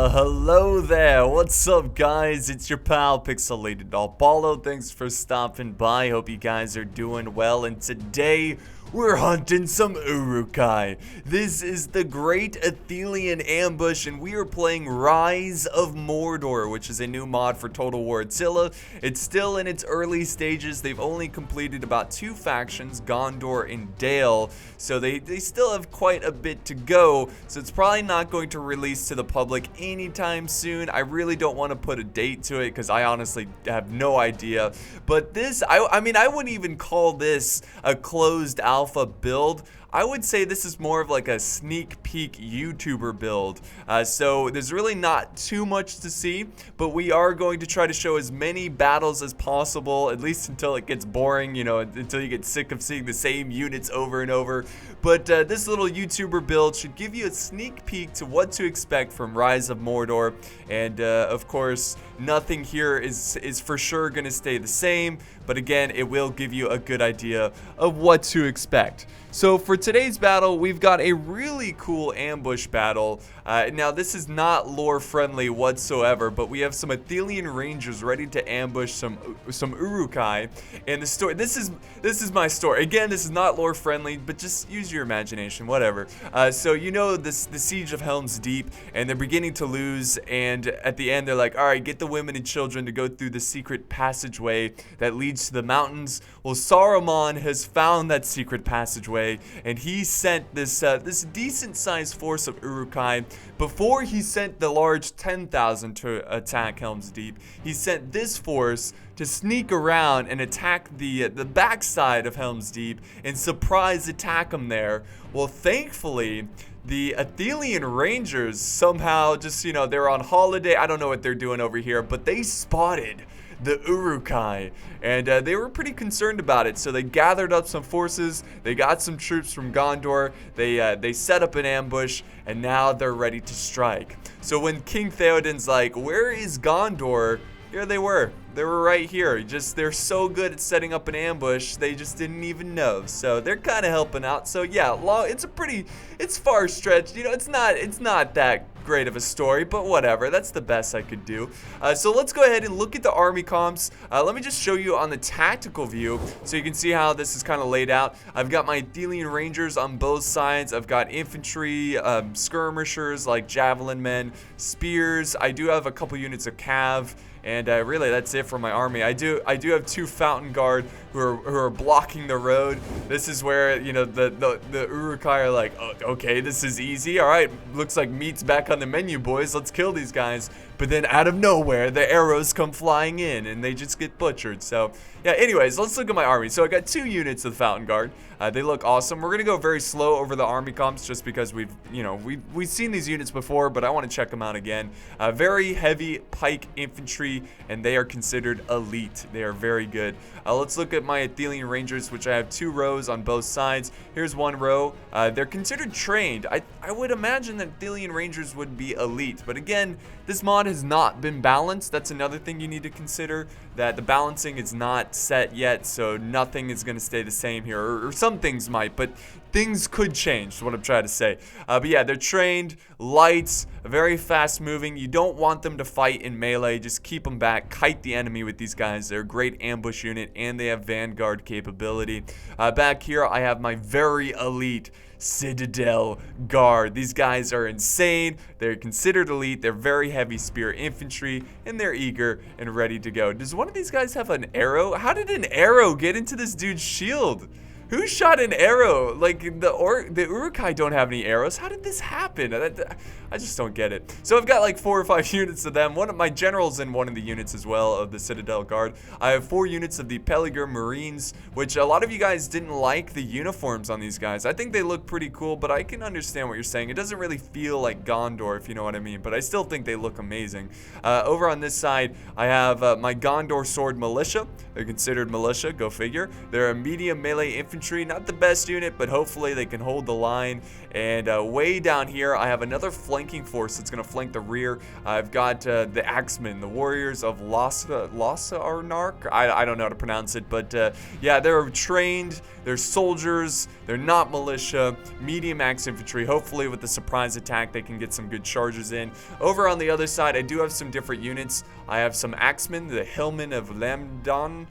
Well, hello there. What's up, guys? It's your pal Pixelated-TEDAPO-LLOSVE. Thanks for stopping by. Hope you guys are doing well. And today, we're hunting some Uruk-Hai. This is the Great Ithilien Ambush, and we are playing Rise of Mordor, which is a new mod for Total War Attila. It's still in its early stages. They've only completed about 2 factions, Gondor and Dale, so they still have quite a bit to go, so it's probably not going to release to the public anytime soon. I really don't want to put a date to it because I honestly have no idea, but this, I mean, I wouldn't even call this a closed alpha build. I would say this is more of like a sneak peek YouTuber build. So there's really not too much to see, but we are going to try to show as many battles as possible, at least until it gets boring, you know, until you get sick of seeing the same units over and over. But this little YouTuber build should give you a sneak peek to what to expect from Rise of Mordor. And of course, nothing here is for sure going to stay the same, but again, it will give you a good idea of what to expect. So for today's battle, we've got a really cool ambush battle. Now this is not lore friendly whatsoever, but we have some Ithilien Rangers ready to ambush some Uruk-Hai. And the story, this is my story. Again, this is not lore friendly, but just use your imagination, whatever. So you know the siege of Helm's Deep, and they're beginning to lose, and at the end they're like, all right, get the women and children to go through the secret passageway that leads to the mountains. Well, Saruman has found that secret passageway, and he sent this decent-sized force of Uruk-Hai. Before he sent the large 10,000 to attack Helm's Deep, he sent this force to sneak around and attack the backside of Helm's Deep and surprise attack them there. Well, thankfully, the Ithilien Rangers somehow just, you know, they're on holiday. I don't know what they're doing over here, but they spotted the Uruk-Hai, and they were pretty concerned about it, so they gathered up some forces, they got some troops from Gondor, they set up an ambush, and now they're ready to strike. So when King Theoden's like, where is Gondor? Here they were right here. They're so good at setting up an ambush, they just didn't even know. So they're kind of helping out. So yeah, it's far stretched. You know, it's not that great of a story, but whatever. That's the best I could do. So let's go ahead and look at the army comps. Let me just show you on the tactical view so you can see how this is kind of laid out. I've got my Ithilien Rangers on both sides. I've got infantry, skirmishers like javelin men, spears. I do have a couple units of cav. And really, that's it for my army. I do have 2 fountain guard who are blocking the road. This is where, you know, the Uruk-Hai are like, oh, okay, this is easy. All right, looks like meat's back on the menu, boys. Let's kill these guys. But then out of nowhere, the arrows come flying in, and they just get butchered. So yeah. Anyways, let's look at my army. So I got 2 units of fountain guard. They look awesome. We're gonna go very slow over the army comps just because we've seen these units before, but I want to check them out again. Very heavy pike infantry, and they are considered elite. They are very good. Let's look at my Ithilien Rangers, which I have 2 rows on both sides. Here's 1 row. They're considered trained. I would imagine that Ithilien Rangers would be elite, but again, this mod has not been balanced. That's another thing you need to consider, that the balancing is not set yet, so nothing is going to stay the same here, or some things might, but things could change, is what I'm trying to say. But yeah, they're trained, lights, very fast moving. You don't want them to fight in melee. Just keep them back, kite the enemy with these guys. They're a great ambush unit, and they have vanguard capability. Back here, I have my very elite Citadel Guard. These guys are insane. They're considered elite. They're very heavy spear infantry, and they're eager and ready to go. Does one of these guys have an arrow? How did an arrow get into this dude's shield? Who shot an arrow? Like, the Uruk-Hai don't have any arrows. How did this happen? I just don't get it. So I've got like 4 or 5 units of them. One of my generals in one of the units as well of the Citadel Guard. I have 4 units of the Peligre Marines, which a lot of you guys didn't like the uniforms on these guys. I think they look pretty cool, but I can understand what you're saying. It doesn't really feel like Gondor, if you know what I mean, but I still think they look amazing. Over on this side, I have my Gondor Sword Militia. They're considered militia, go figure. They're a medium melee infantry. Not the best unit, but hopefully they can hold the line. And way down here, I have another flanking force that's going to flank the rear. I've got the Axemen, the warriors of Lhasa Arnark. I don't know how to pronounce it, but yeah, they're trained, they're soldiers, they're not militia, medium axe infantry. Hopefully with the surprise attack, they can get some good charges in. Over on the other side, I do have some different units. I have some Axemen, the Hillmen of Lamdon.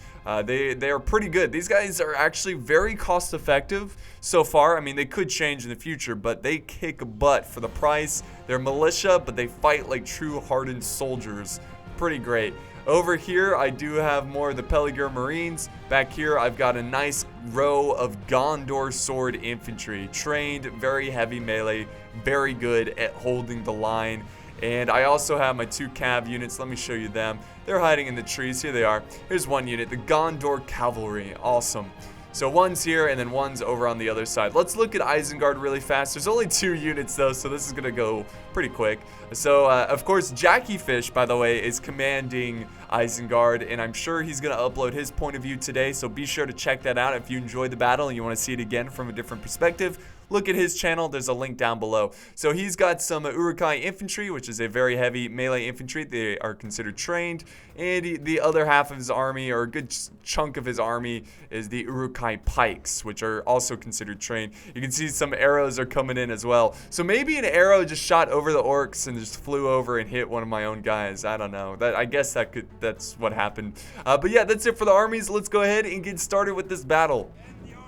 They are pretty good. These guys are actually very cost effective so far. I mean, they could change in the future, but they kick butt for the price. They're militia, but they fight like true hardened soldiers. Pretty great. Over here, I do have more of the Peligir Marines. Back here, I've got a nice row of Gondor sword infantry. Trained, very heavy melee, very good at holding the line. And I also have my 2 cav units. Let me show you them. They're hiding in the trees. Here they are. Here's one unit, the Gondor cavalry. Awesome. So one's here and then one's over on the other side. Let's look at Isengard really fast. There's only 2 units though, so this is gonna go pretty quick. So of course, Jackie Fish, by the way, is commanding Isengard, and I'm sure he's gonna upload his point of view today. So be sure to check that out if you enjoyed the battle and you want to see it again from a different perspective. Look at his channel, there's a link down below. So he's got some Uruk-Hai infantry, which is a very heavy melee infantry. They are considered trained. And the other half of his army, or a good chunk of his army, is the Uruk-Hai pikes, which are also considered trained. You can see some arrows are coming in as well. So maybe an arrow just shot over the orcs and just flew over and hit one of my own guys. I don't know. I guess that's what happened. But yeah, that's it for the armies. Let's go ahead and get started with this battle.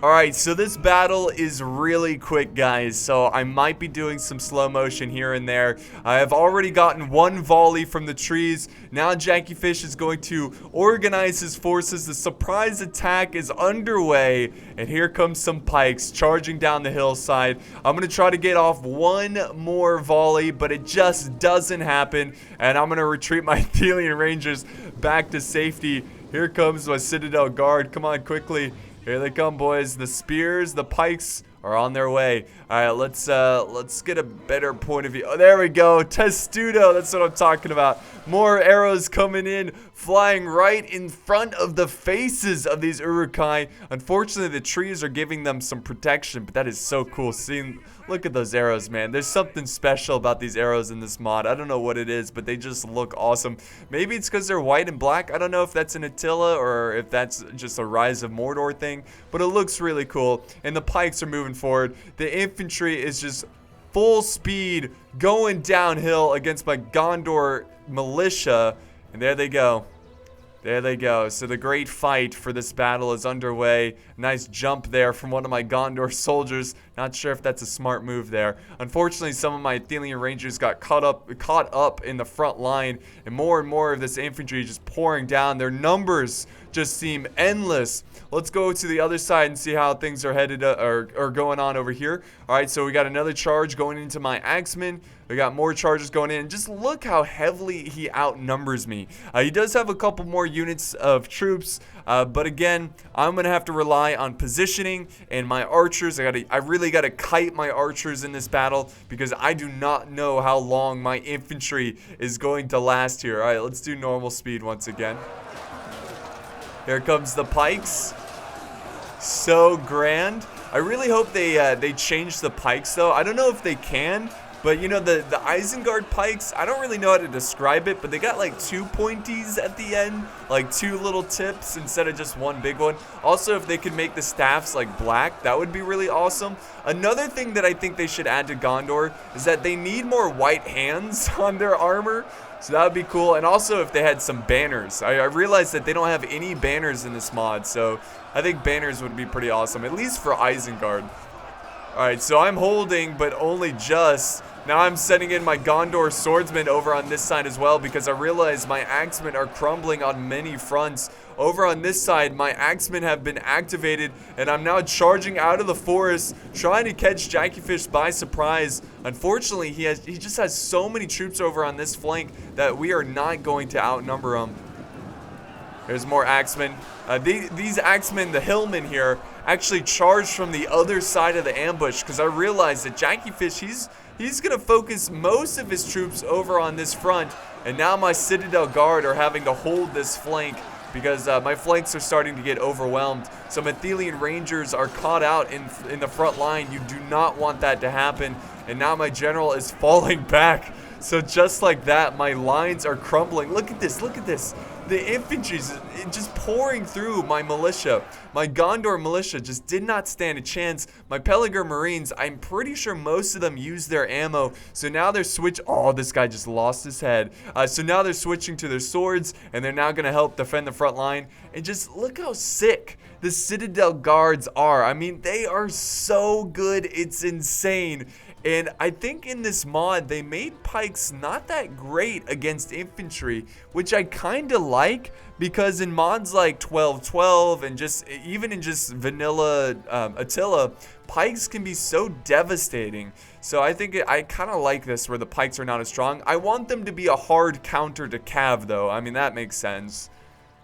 Alright, so this battle is really quick, guys, so I might be doing some slow motion here and there. I have already gotten 1 volley from the trees. Now Jackie Fish is going to organize his forces. The surprise attack is underway, and here comes some pikes charging down the hillside. I'm going to try to get off 1 more volley, but it just doesn't happen, and I'm going to retreat my Ithilien Rangers back to safety. Here comes my Citadel Guard. Come on, quickly. Here they come, boys. The spears, the pikes are on their way. All right, let's get a better point of view. Oh, there we go. Testudo, that's what I'm talking about. More arrows coming in, flying right in front of the faces of these Uruk-Hai. Unfortunately, the trees are giving them some protection, but that is so cool seeing. Look at those arrows, man. There's something special about these arrows in this mod. I don't know what it is, but they just look awesome. Maybe it's because they're white and black. I don't know if that's an Attila or if that's just a Rise of Mordor thing, but it looks really cool. And the pikes are moving forward. The infantry is just full speed going downhill against my Gondor militia. And there they go. There they go. So the great fight for this battle is underway. Nice jump there from one of my Gondor soldiers. Not sure if that's a smart move there. Unfortunately, some of my Ithilien Rangers got caught up in the front line, and more of this infantry just pouring down. Their numbers just seem endless. Let's go to the other side and see how things are headed or going on over here. All right, so we got another charge going into my Axemen. We got more charges going in. Just look how heavily he outnumbers me. He does have a couple more units of troops, but again, I'm gonna have to rely on positioning and my archers. I really gotta kite my archers in this battle because I do not know how long my infantry is going to last here. All right, let's do normal speed once again. Here comes the pikes. So grand. I really hope they change the pikes though. I don't know if they can. But you know, the Isengard pikes, I don't really know how to describe it, but they got like 2 pointies at the end, like 2 little tips instead of just 1 big one. Also, if they could make the staffs like black, that would be really awesome. Another thing that I think they should add to Gondor is that they need more white hands on their armor. So that would be cool. And also if they had some banners. I realized that they don't have any banners in this mod, so I think banners would be pretty awesome, at least for Isengard. Alright, so I'm holding, but only just. Now I'm sending in my Gondor swordsmen over on this side as well because I realize my axemen are crumbling on many fronts. Over on this side, my axemen have been activated, and I'm now charging out of the forest, trying to catch Jackie Fish by surprise. Unfortunately, he just has so many troops over on this flank that we are not going to outnumber him. There's more axemen. These axemen, the hillmen here, actually charged from the other side of the ambush because I realized that Jackie Fish, he's going to focus most of his troops over on this front, and now my Citadel Guard are having to hold this flank. because my flanks are starting to get overwhelmed. Some Ithilien Rangers are caught out in the front line. You do not want that to happen. And now my general is falling back. So just like that, my lines are crumbling. Look at this, look at this. The infantry's just pouring through my militia. My Gondor militia just did not stand a chance. My Peligre Marines, I'm pretty sure most of them used their ammo. So now they're oh, this guy just lost his head. So now they're switching to their swords, and they're now gonna help defend the front line. And just look how sick the Citadel Guards are. I mean, they are so good, it's insane. And I think in this mod, they made pikes not that great against infantry, which I kind of like, because in mods like 12.12 and just even in just vanilla Attila, pikes can be so devastating. So I think I kind of like this where the pikes are not as strong. I want them to be a hard counter to cav though. I mean, that makes sense.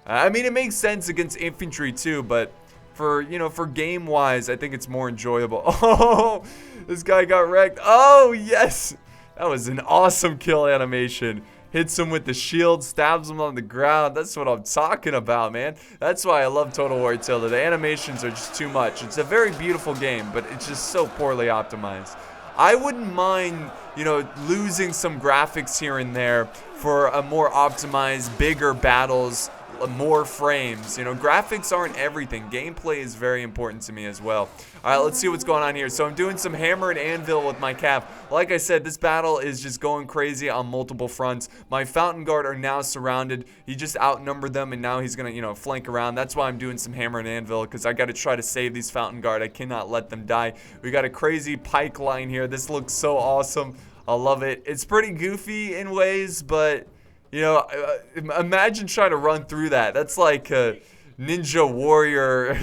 I mean, it makes sense against infantry too, but for, you know, for game wise, I think it's more enjoyable. Oh, this guy got wrecked. Oh, yes. That was an awesome kill animation. Hits him with the shield, stabs him on the ground. That's what I'm talking about, man. That's why I love Total War Attila. The animations are just too much. It's a very beautiful game, but it's just so poorly optimized. I wouldn't mind, you know, losing some graphics here and there for a more optimized, bigger battles, more frames. You know, graphics aren't everything. Gameplay is very important to me as well. All right, let's see what's going on here. So I'm doing some hammer and anvil with my cav. Like I said, this battle is just going crazy on multiple fronts. My Fountain Guard are now surrounded. He just outnumbered them, and now he's gonna, you know, flank around. That's why I'm doing some hammer and anvil, because I got to try to save these Fountain Guard. I cannot let them die. We got a crazy pike line here. This looks so awesome. I love it. It's pretty goofy in ways, but you know, imagine trying to run through that. That's like a Ninja Warrior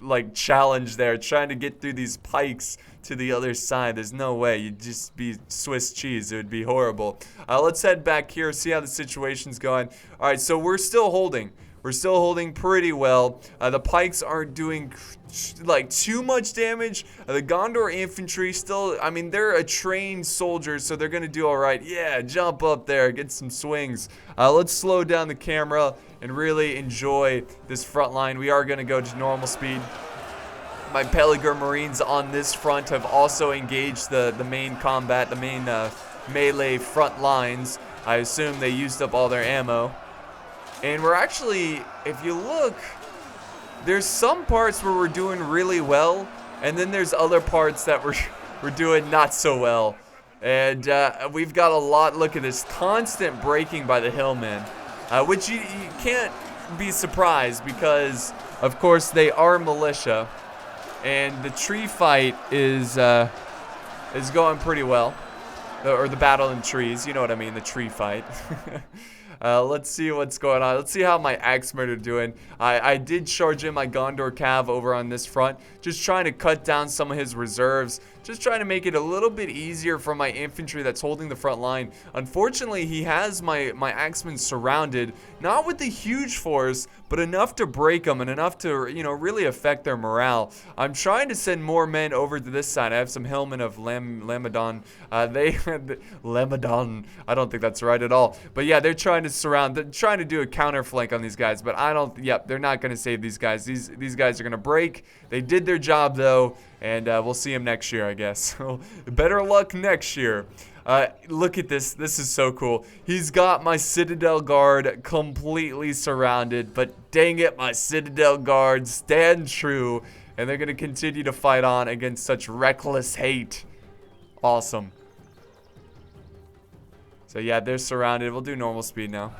like challenge there, trying to get through these pikes to the other side. There's no way. You'd just be Swiss cheese. It would be horrible. Let's head back here, see how the situation's going. All right, so we're still holding. We're still holding pretty well. The pikes aren't doing like too much damage. The Gondor infantry still, I mean, they're a trained soldier, so they're gonna do all right. Yeah, jump up there, get some swings. Let's slow down the camera and really enjoy this front line. We are gonna go to normal speed. My Peligre Marines on this front have also engaged the main combat, the main melee front lines. I assume they used up all their ammo. And we're actually, if you look, there's some parts where we're doing really well, and then there's other parts that we're doing not so well. And we've got a lot. Look at this constant breaking by the hillmen, which you can't be surprised, because of course they are militia, and the tree fight is going pretty well, or the battle in trees. You know what I mean? The tree fight. Let's see what's going on. Let's see how my Axemen are doing. I did charge in my Gondor Cav over on this front, just trying to cut down some of his reserves, just trying to make it a little bit easier for my infantry that's holding the front line. Unfortunately, he has my Axemen surrounded, not with a huge force, but enough to break them and enough to, you know, really affect their morale. I'm trying to send more men over to this side. I have some hillmen of Lamadon. Lamadon. I don't think that's right at all. But yeah, they're trying to surround, they're trying to do a counter flank on these guys, but I don't, yep, they're not going to save these guys. These guys are going to break. They did their job though, and we'll see them next year, I guess. Better luck next year. Look at this. This is so cool. He's got my Citadel Guard completely surrounded, but dang it, my Citadel Guard stand true, and they're going to continue to fight on against such reckless hate. Awesome. So yeah, they're surrounded. We'll do normal speed now.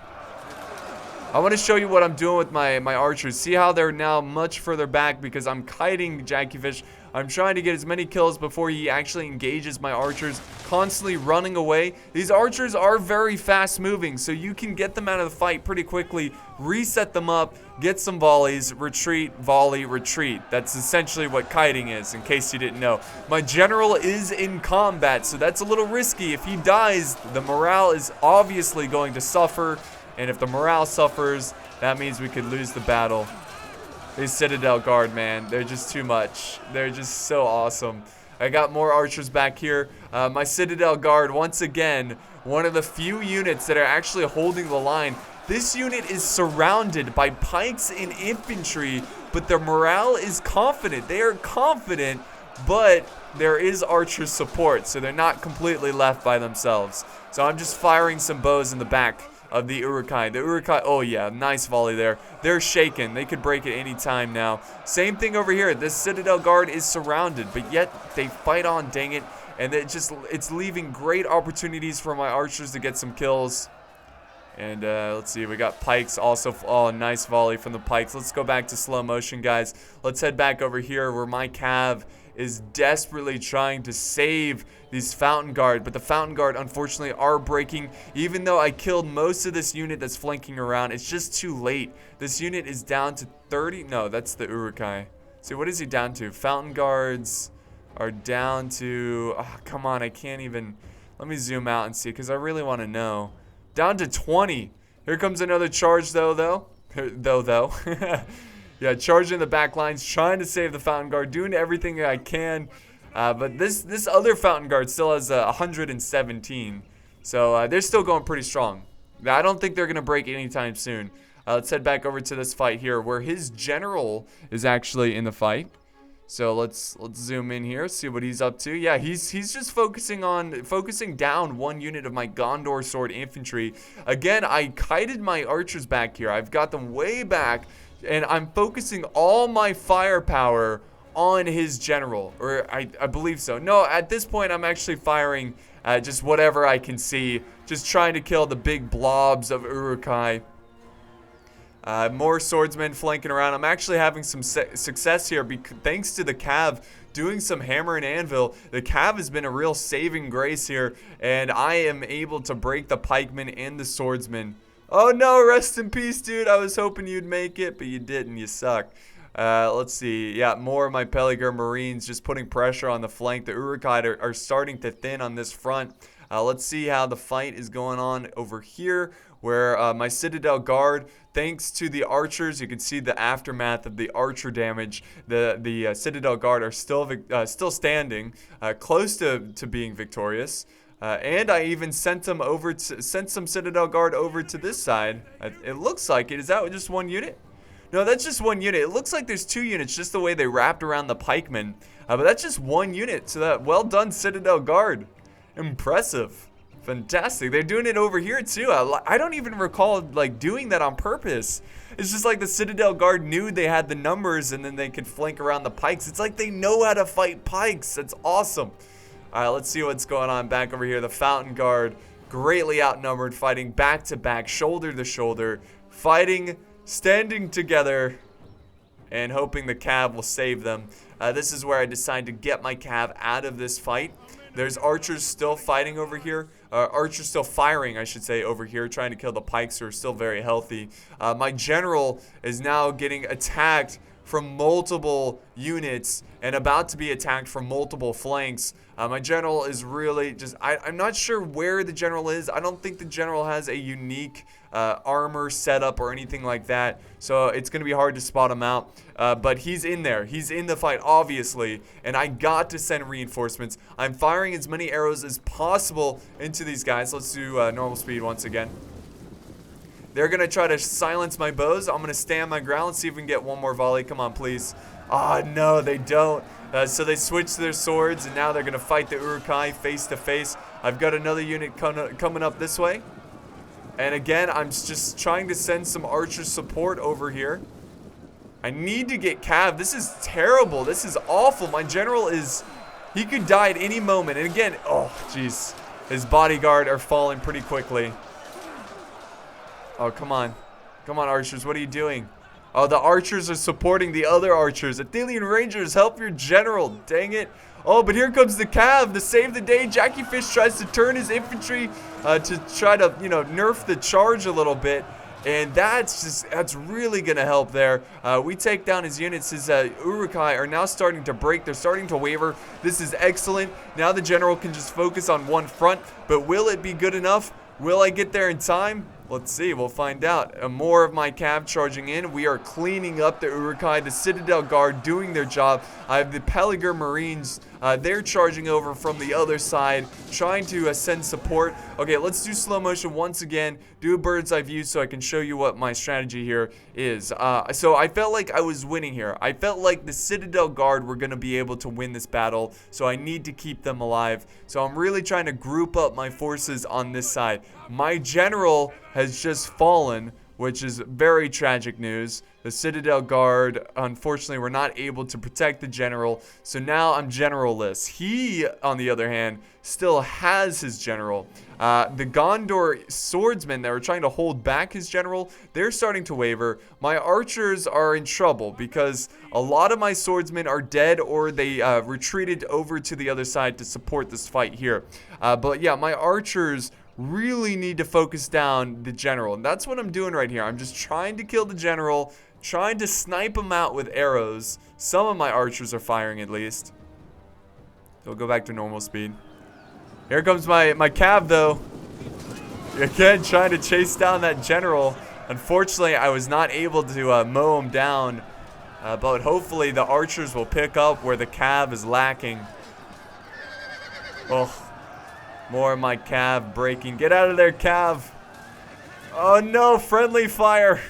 I want to show you what I'm doing with my archers. See how they're now much further back because I'm kiting Jackie Fish. I'm trying to get as many kills before he actually engages my archers, constantly running away. These archers are very fast moving, so you can get them out of the fight pretty quickly, reset them up, get some volleys, retreat, volley, retreat. That's essentially what kiting is, in case you didn't know. My general is in combat, so that's a little risky. If he dies, the morale is obviously going to suffer, and if the morale suffers, that means we could lose the battle. These Citadel Guard, man, they're just too much. They're just so awesome. I got more archers back here. My Citadel Guard, once again, one of the few units that are actually holding the line. This unit is surrounded by pikes and infantry, but their morale is confident. They are confident, but there is archer support, so they're not completely left by themselves. So I'm just firing some bows in the back of the Uruk-Hai. The Uruk-Hai, oh yeah, nice volley there. They're shaken. They could break at any time now. Same thing over here. This Citadel Guard is surrounded, but yet they fight on, dang it. And it's leaving great opportunities for my archers to get some kills. And let's see, we got pikes also. Oh, nice volley from the pikes. Let's go back to slow motion, guys. Let's head back over here where my cav is desperately trying to save these Fountain Guard. But the Fountain Guard, unfortunately, are breaking. Even though I killed most of this unit that's flanking around, it's just too late. This unit is down to 30. No, that's the Uruk-Hai. See, what is he down to? Fountain Guards are down to... Oh, come on, I can't even... Let me zoom out and see, because I really want to know. Down to 20. Here comes another charge, though. Yeah, charging the back lines, trying to save the Fountain Guard, doing everything I can. But this other Fountain Guard still has 117. So they're still going pretty strong. I don't think they're going to break anytime soon. Let's head back over to this fight here where his general is actually in the fight. So let's zoom in here, see what he's up to. Yeah, he's just focusing down one unit of my Gondor sword infantry. Again, I kited my archers back here. I've got them way back, and I'm focusing all my firepower on his general, or I believe so. No, at this point, I'm actually firing just whatever I can see, just trying to kill the big blobs of Uruk-Hai. More swordsmen flanking around. I'm actually having some success here thanks to the cav doing some hammer and anvil. The cav has been a real saving grace here, and I am able to break the pikemen and the swordsmen. Oh no, rest in peace, dude. I was hoping you'd make it, but you didn't. You suck. Let's see. Yeah, more of my Peligre Marines just putting pressure on the flank. The Uruk-Hai are starting to thin on this front. Let's see how the fight is going on over here, where my Citadel Guard, thanks to the archers, you can see the aftermath of the archer damage. The Citadel Guard are still standing, close to being victorious. And I even sent some Citadel Guard over to this side. It looks like it. Is that just one unit? No, that's just one unit. It looks like there's two units, just the way they wrapped around the pikemen. But that's just one unit. So that well done, Citadel Guard. Impressive. Fantastic. They're doing it over here too. I don't even recall like doing that on purpose. It's just like the Citadel Guard knew they had the numbers and then they could flank around the pikes. It's like they know how to fight pikes. That's awesome. Alright, let's see what's going on back over here. The Fountain Guard, greatly outnumbered, fighting back to back, shoulder to shoulder, fighting, standing together, and hoping the cav will save them. This is where I decide to get my cav out of this fight. There's archers still fighting over here. Archers still firing, I should say, over here, trying to kill the pikes who are still very healthy. My general is now getting attacked from multiple units and about to be attacked from multiple flanks. My general is really just... I'm not sure where the general is. I don't think the general has a unique armor setup or anything like that. So it's going to be hard to spot him out. But he's in there. He's in the fight, obviously. And I got to send reinforcements. I'm firing as many arrows as possible into these guys. Let's do normal speed once again. They're going to try to silence my bows. I'm going to stand my ground. Let's see if we can get one more volley. Come on, please. Ah, no, they don't. So they switched their swords, and now they're going to fight the Uruk-Hai face to face. I've got another unit coming up this way. And again, I'm just trying to send some archer support over here. I need to get cav. This is terrible. This is awful. My general is... He could die at any moment. And again, oh, jeez. His bodyguard are falling pretty quickly. Oh, come on. Come on, archers. What are you doing? Oh, the archers are supporting the other archers. Ithilien Rangers, help your general. Dang it. Oh, but here comes the cav to save the day. Jackie Fish tries to turn his infantry to try to, nerf the charge a little bit. And that's really going to help there. We take down his units. His Uruk-Hai are now starting to break. They're starting to waver. This is excellent. Now the general can just focus on one front. But will it be good enough? Will I get there in time? Let's see. We'll find out. More of my cav charging in. We are cleaning up the Uruk-Hai. The Citadel Guard doing their job. I have the Peligre Marines They're charging over from the other side, trying to send support. Okay, let's do slow motion once again. Do a bird's eye view so I can show you what my strategy here is. So I felt like I was winning here. I felt like the Citadel Guard were going to be able to win this battle, so I need to keep them alive. So I'm really trying to group up my forces on this side. My general has just fallen, which is very tragic news. The Citadel Guard, unfortunately, were not able to protect the general, so now I'm generalless. He, on the other hand, still has his general. The Gondor swordsmen that were trying to hold back his general, they're starting to waver. My archers are in trouble because a lot of my swordsmen are dead, or they retreated over to the other side to support this fight here. But yeah, my archers really need to focus down the general, and that's what I'm doing right here. I'm just trying to kill the general, trying to snipe him out with arrows. Some of my archers are firing at least. So we'll go back to normal speed. Here comes my cav though. Again, trying to chase down that general. Unfortunately, I was not able to mow him down, but hopefully the archers will pick up where the cav is lacking. Oh. More of my cav breaking. Get out of there, cav. Oh no, friendly fire.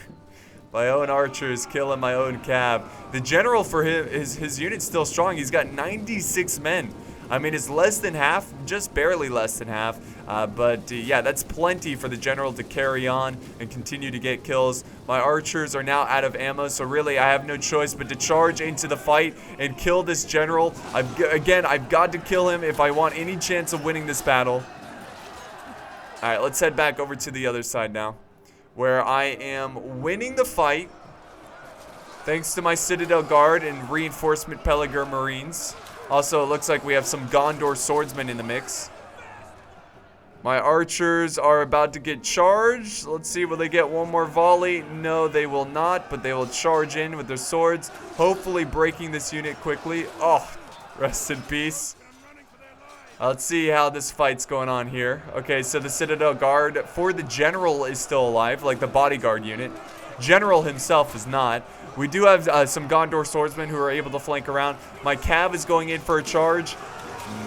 My own archers killing my own cav. The general for his unit's still strong. He's got 96 men. I mean, it's less than half, just barely less than half. But yeah, that's plenty for the general to carry on and continue to get kills. My archers are now out of ammo, so really I have no choice but to charge into the fight and kill this general. I've got to kill him if I want any chance of winning this battle. All right, let's head back over to the other side now, where I am winning the fight thanks to my Citadel Guard and reinforcement Peligre Marines. Also, it looks like we have some Gondor swordsmen in the mix. My archers are about to get charged. Let's see, will they get one more volley? No, they will not, but they will charge in with their swords, hopefully breaking this unit quickly. Oh, rest in peace. Let's see how this fight's going on here. Okay, so the Citadel Guard for the general is still alive, like the bodyguard unit. General himself is not. We do have some Gondor swordsmen who are able to flank around. My cav is going in for a charge.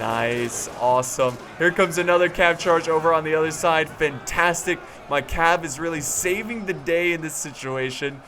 Nice, awesome. Here comes another cav charge over on the other side. Fantastic. My cav is really saving the day in this situation.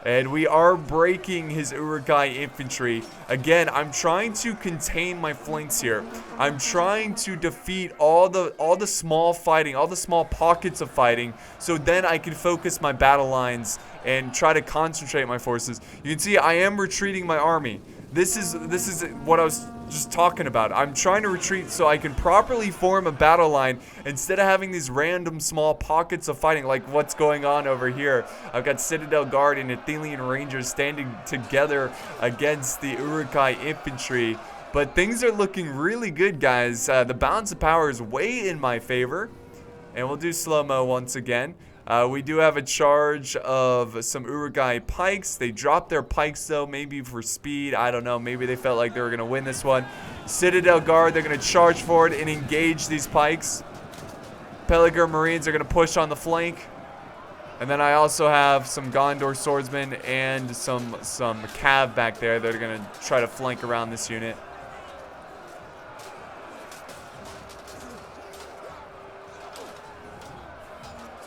And we are breaking his Uruk-Hai infantry. Again, I'm trying to contain my flanks here. I'm trying to defeat all the small fighting, all the small pockets of fighting, so then I can focus my battle lines and try to concentrate my forces. You can see I am retreating my army. This is what I was just talking about. I'm trying to retreat so I can properly form a battle line instead of having these random small pockets of fighting like what's going on over here. I've got Citadel Guard and Ithilien Rangers standing together against the Uruk-Hai infantry. But things are looking really good, guys. The balance of power is way in my favor. And we'll do slow-mo once again. We do have a charge of some Uruk-Hai pikes. They dropped their pikes though, maybe for speed. I don't know. Maybe they felt like they were going to win this one. Citadel Guard, they're going to charge forward and engage these pikes. Peligre Marines are going to push on the flank. And then I also have some Gondor swordsmen and some cav back there that are going to try to flank around this unit.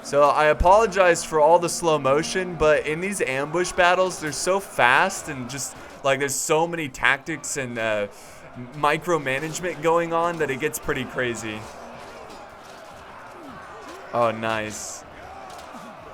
So I apologize for all the slow motion, but in these ambush battles, they're so fast and just like there's so many tactics and micromanagement going on that it gets pretty crazy. Oh, nice.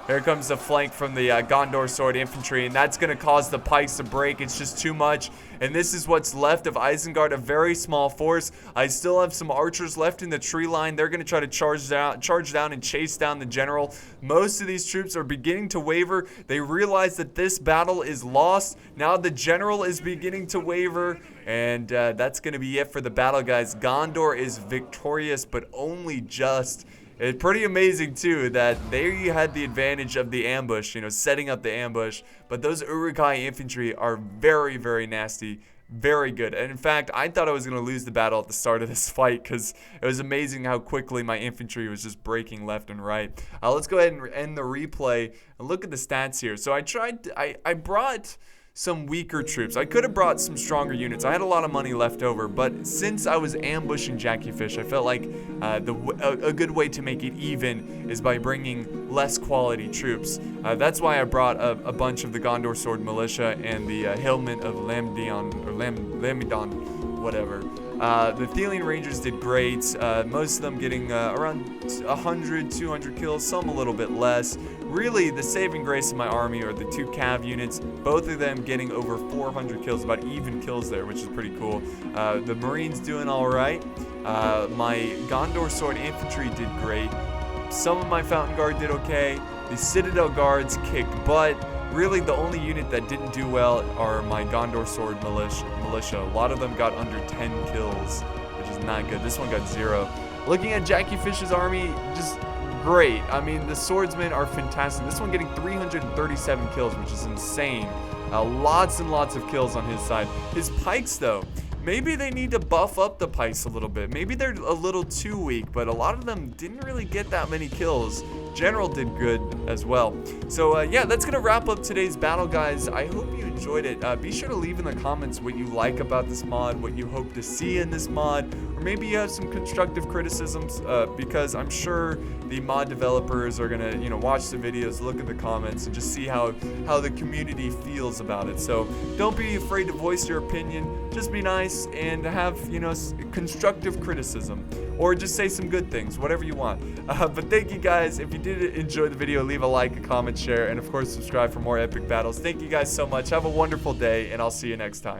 Here comes the flank from the Gondor sword infantry, and that's going to cause the pikes to break. It's just too much. And this is what's left of Isengard, a very small force. I still have some archers left in the tree line. They're going to try to charge down and chase down the general. Most of these troops are beginning to waver. They realize that this battle is lost. Now the general is beginning to waver. And that's going to be it for the battle, guys. Gondor is victorious, but only just. It's pretty amazing, too, that they had the advantage of the ambush, you know, setting up the ambush. But those Uruk-Hai infantry are very, very nasty. Very good. And in fact, I thought I was going to lose the battle at the start of this fight because it was amazing how quickly my infantry was just breaking left and right. Let's go ahead and end the replay and look at the stats here. So I brought some weaker troops. I could have brought some stronger units. I had a lot of money left over, but since I was ambushing Jackie Fish, I felt like a good way to make it even is by bringing less quality troops. That's why I brought a bunch of the Gondor Sword Militia and the Hillmen of Lamidon, whatever. The Ithilien Rangers did great, most of them getting around 100, 200 kills, some a little bit less. Really, the saving grace of my army are the 2 cav units, both of them getting over 400 kills, about even kills there, which is pretty cool. The Marines doing alright. My Gondor Sword Infantry did great. Some of my Fountain Guard did okay. The Citadel Guards kicked butt. Really, the only unit that didn't do well are my Gondor Sword Militia. A lot of them got under 10 kills, which is not good. This one got 0. Looking at Jackie Fish's army, just great. I mean, the swordsmen are fantastic. This one getting 337 kills, which is insane. Lots and lots of kills on his side. His pikes, though, maybe they need to buff up the pikes a little bit. Maybe they're a little too weak, but a lot of them didn't really get that many kills. General did good as well. So yeah, that's gonna wrap up today's battle, guys. I hope you enjoyed it. Be sure to leave in the comments what you like about this mod, what you hope to see in this mod, or maybe you have some constructive criticisms, because I'm sure the mod developers are gonna, you know, watch the videos, look at the comments, and just see how the community feels about it. So don't be afraid to voice your opinion. Just be nice and have, you know, constructive criticism, or just say some good things, whatever you want. But thank you guys. If you did enjoy the video, leave a like, a comment, share, and of course subscribe for more epic battles. Thank you guys so much. Have a wonderful day, and I'll see you next time.